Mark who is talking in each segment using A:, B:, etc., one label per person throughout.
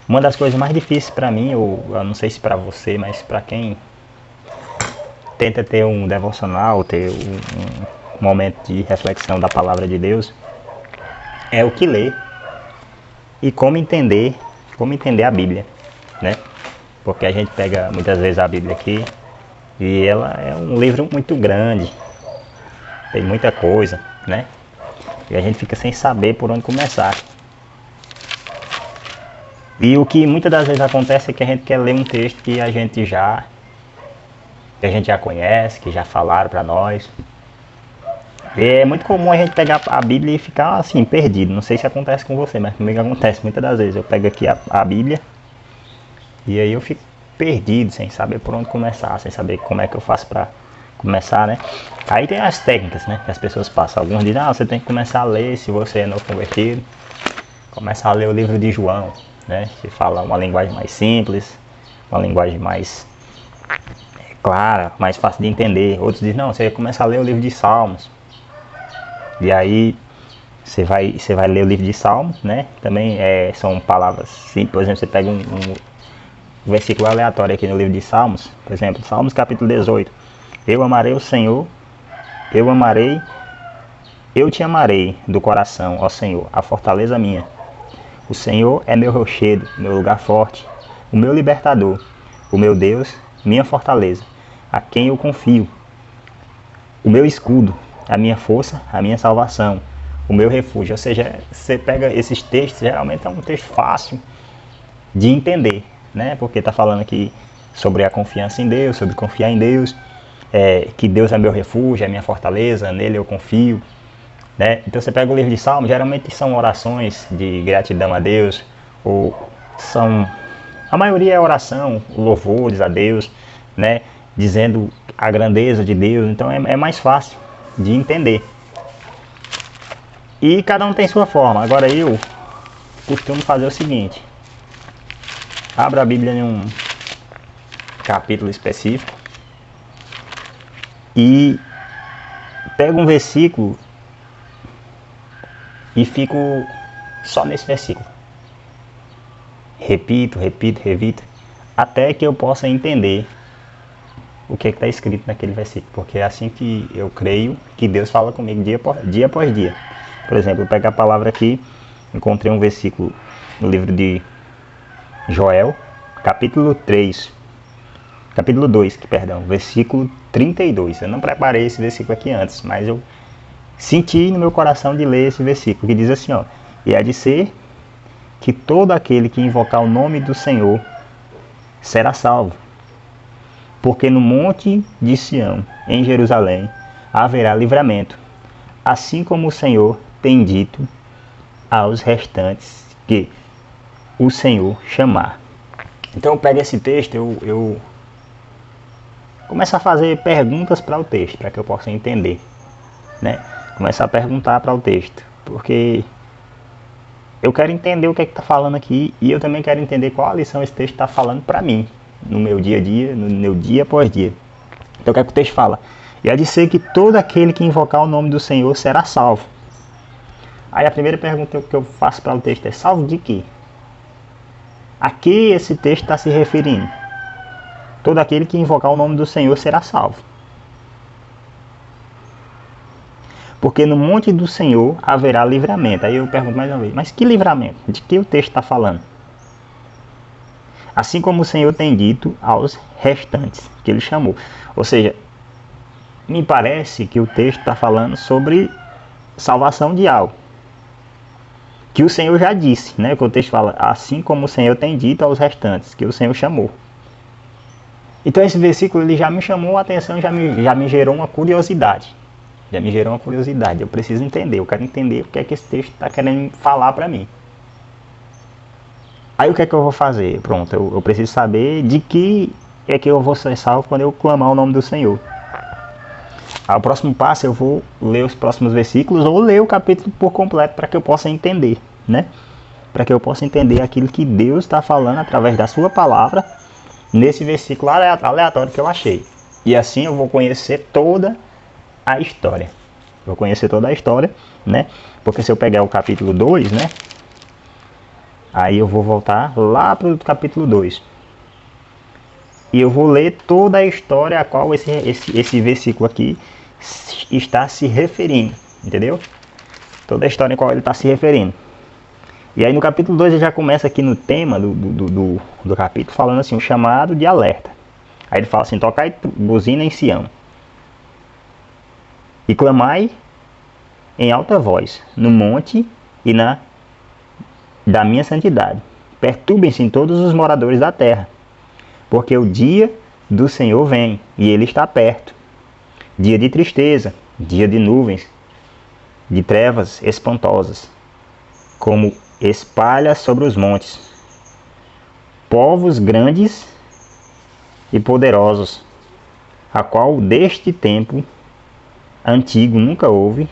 A: Uma das coisas mais difíceis para mim, ou eu não sei se para você, mas para quem tenta ter um devocional, ter um momento de reflexão da palavra de Deus, é o que ler e como entender a Bíblia, né? Porque a gente pega muitas vezes a Bíblia aqui e ela é um livro muito grande, tem muita coisa, né? E a gente fica sem saber por onde começar. E o que muitas das vezes acontece é que a gente quer ler um texto que a gente já conhece, que já falaram para nós. E é muito comum a gente pegar a Bíblia e ficar assim, perdido. Não sei se acontece com você, mas comigo acontece muitas das vezes. Eu pego aqui a Bíblia e aí eu fico perdido, sem saber por onde começar, sem saber como é que eu faço para começar, né? Aí tem as técnicas, né, que as pessoas passam. Alguns dizem, você tem que começar a ler, se você é novo convertido, começar a ler o livro de João, né, que fala uma linguagem mais simples, uma linguagem mais clara, mais fácil de entender. Outros dizem, não, você começa a ler o livro de Salmos. E aí você vai ler o livro de Salmos, né? Também são palavras simples. Por exemplo, você pega um versículo aleatório aqui no livro de Salmos. Por exemplo, Salmos capítulo 18. Eu amarei o Senhor, eu te amarei do coração, ó Senhor, a fortaleza minha. O Senhor é meu rochedo, meu lugar forte, o meu libertador, o meu Deus, minha fortaleza, a quem eu confio, o meu escudo, a minha força, a minha salvação, o meu refúgio. Ou seja, você pega esses textos, geralmente é um texto fácil de entender, né? Porque está falando aqui sobre a confiança em Deus, sobre confiar em Deus, que Deus é meu refúgio, é minha fortaleza, nele eu confio, né? Então você pega o livro de Salmos, geralmente são orações de gratidão a Deus, ou a maioria é oração, louvores a Deus, né? Dizendo a grandeza de Deus. Então é mais fácil de entender. E cada um tem sua forma. Agora eu costumo fazer o seguinte: abro a Bíblia em um capítulo específico e pego um versículo e fico só nesse versículo. Repito, até que eu possa entender o que está escrito naquele versículo. Porque é assim que eu creio que Deus fala comigo dia após dia. Por exemplo, eu pego a palavra aqui, encontrei um versículo no livro de Joel, capítulo 2, versículo 32. Eu não preparei esse versículo aqui antes, mas eu senti no meu coração de ler esse versículo, que diz assim, ó: e há de ser que todo aquele que invocar o nome do Senhor será salvo. Porque no monte de Sião, em Jerusalém, haverá livramento, assim como o Senhor tem dito aos restantes que o Senhor chamar. Então eu pego esse texto, eu começo a fazer perguntas para o texto, para que eu possa entender, né? Começar a perguntar para o texto, porque eu quero entender o que é que está falando aqui, e eu também quero entender qual a lição esse texto está falando para mim, no meu dia a dia, no meu dia após dia. Então o que é que o texto fala? E há de ser que todo aquele que invocar o nome do Senhor será salvo. Aí a primeira pergunta que eu faço para o texto é: salvo de quê? A que esse texto está se referindo? Todo aquele que invocar o nome do Senhor será salvo. Porque no monte do Senhor haverá livramento. Aí eu pergunto mais uma vez: mas que livramento? De que o texto está falando? Assim como o Senhor tem dito aos restantes, que ele chamou. Ou seja, me parece que o texto está falando sobre salvação de algo que o Senhor já disse, né? Que o texto fala: assim como o Senhor tem dito aos restantes, que o Senhor chamou. Então esse versículo ele já me chamou a atenção, já me gerou uma curiosidade. Eu preciso entender, eu quero entender o que é que esse texto está querendo falar para mim. Aí o que é que eu vou fazer? Pronto, eu preciso saber de que é que eu vou ser salvo quando eu clamar o nome do Senhor. Aí o próximo passo eu vou ler os próximos versículos ou ler o capítulo por completo para que eu possa entender, né? Para que eu possa entender aquilo que Deus está falando através da sua palavra nesse versículo aleatório que eu achei. E assim eu vou conhecer toda a história. Né? Porque se eu pegar o capítulo 2, né? Aí eu vou voltar lá para o capítulo 2. E eu vou ler toda a história a qual esse versículo aqui está se referindo. Entendeu? Toda a história a qual ele está se referindo. E aí no capítulo 2 ele já começa aqui no tema do capítulo falando assim, um chamado de alerta. Aí ele fala assim, tocai buzina em Sião. E clamai em alta voz, no monte e da minha santidade. Perturbem-se em todos os moradores da terra, porque o dia do Senhor vem, e ele está perto. Dia de tristeza, dia de nuvens, de trevas espantosas, como espalha sobre os montes. Povos grandes e poderosos, a qual deste tempo antigo nunca houve,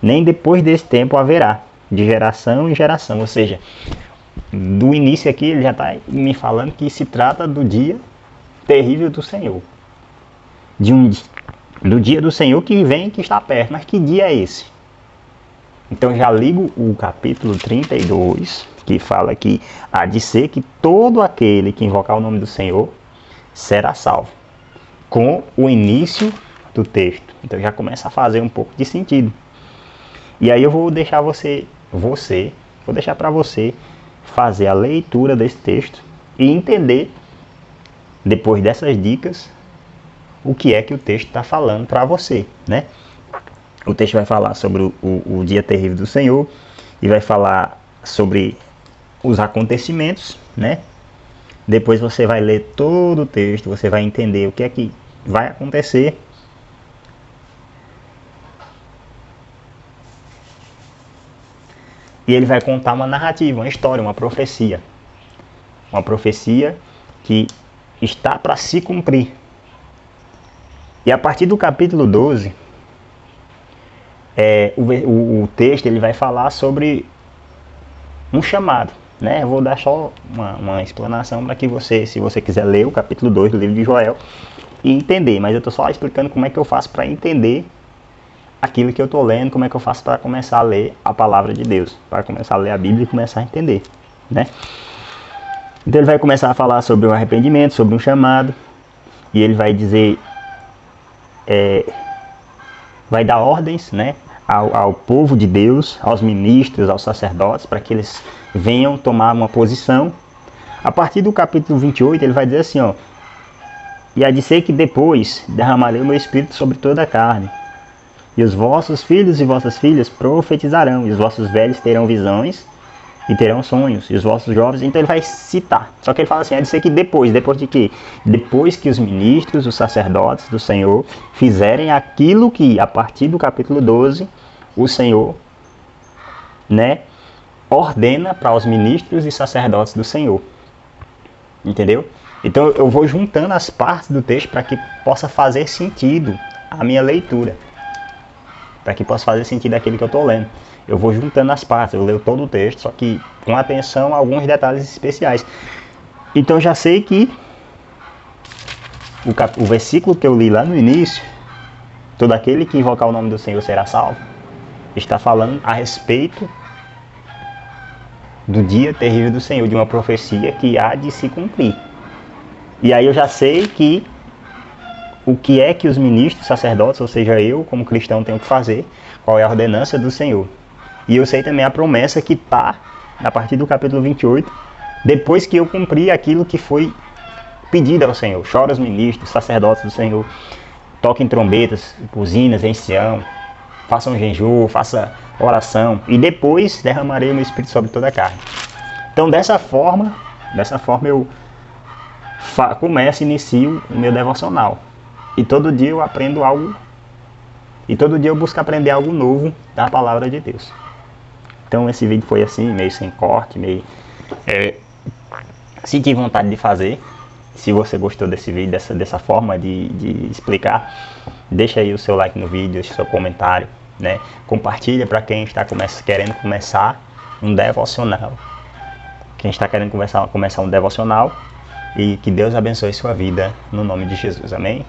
A: nem depois desse tempo haverá, de geração em geração. Ou seja, do início aqui ele já está me falando que se trata do dia terrível do Senhor. Do dia do Senhor que vem, que está perto. Mas que dia é esse? Então já ligo o capítulo 32, que fala que há de ser que todo aquele que invocar o nome do Senhor será salvo. Com o início do texto. Então já começa a fazer um pouco de sentido. E aí eu vou deixar vou deixar para você fazer a leitura desse texto e entender, depois dessas dicas, o que é que o texto está falando para você, né? O texto vai falar sobre o dia terrível do Senhor e vai falar sobre os acontecimentos, né? Depois você vai ler todo o texto, você vai entender o que é que vai acontecer. E ele vai contar uma narrativa, uma história, uma profecia. Uma profecia que está para se cumprir. E a partir do capítulo 12, o texto ele vai falar sobre um chamado. Né? Eu vou dar só uma explanação para que você, se você quiser ler o capítulo 2 do livro de Joel e entender. Mas eu estou só explicando como é que eu faço para entender aquilo que eu estou lendo, como é que eu faço para começar a ler a palavra de Deus, para começar a ler a Bíblia e começar a entender, né? Então ele vai começar a falar sobre o arrependimento, sobre um chamado, e ele vai dizer, vai dar ordens, né, ao povo de Deus, aos ministros, aos sacerdotes, para que eles venham tomar uma posição. A partir do capítulo 28 ele vai dizer assim, ó, e há de ser que depois derramarei o meu espírito sobre toda a carne. E os vossos filhos e vossas filhas profetizarão, e os vossos velhos terão visões e terão sonhos, e os vossos jovens. Então ele vai citar. Só que ele fala assim, é de ser que depois de quê? Depois que os ministros, os sacerdotes do Senhor fizerem aquilo que, a partir do capítulo 12, o Senhor, né, ordena para os ministros e sacerdotes do Senhor. Entendeu? Então eu vou juntando as partes do texto para que possa fazer sentido a minha leitura. Para que possa fazer sentido aquilo que eu estou lendo. Eu vou juntando as partes, eu leio todo o texto, só que com atenção a alguns detalhes especiais. Então já sei que o versículo que eu li lá no início, todo aquele que invocar o nome do Senhor será salvo, está falando a respeito do dia terrível do Senhor, de uma profecia que há de se cumprir. E aí eu já sei que o que é que os ministros, sacerdotes, ou seja, eu como cristão tenho que fazer, qual é a ordenança do Senhor. E eu sei também a promessa que está, a partir do capítulo 28, depois que eu cumprir aquilo que foi pedido ao Senhor. Chora os ministros, sacerdotes do Senhor, toquem trombetas, buzinas em Sião, façam jejum, faça oração, e depois derramarei o meu espírito sobre toda a carne. Então dessa forma eu começo e inicio o meu devocional. E todo dia eu aprendo algo, e todo dia eu busco aprender algo novo da palavra de Deus. Então esse vídeo foi assim, meio sem corte, meio... senti vontade de fazer. Se você gostou desse vídeo, dessa forma de explicar, deixa aí o seu like no vídeo, deixa o seu comentário, né? Compartilha para quem está querendo começar um devocional. Quem está querendo começar um devocional, e que Deus abençoe sua vida no nome de Jesus, amém?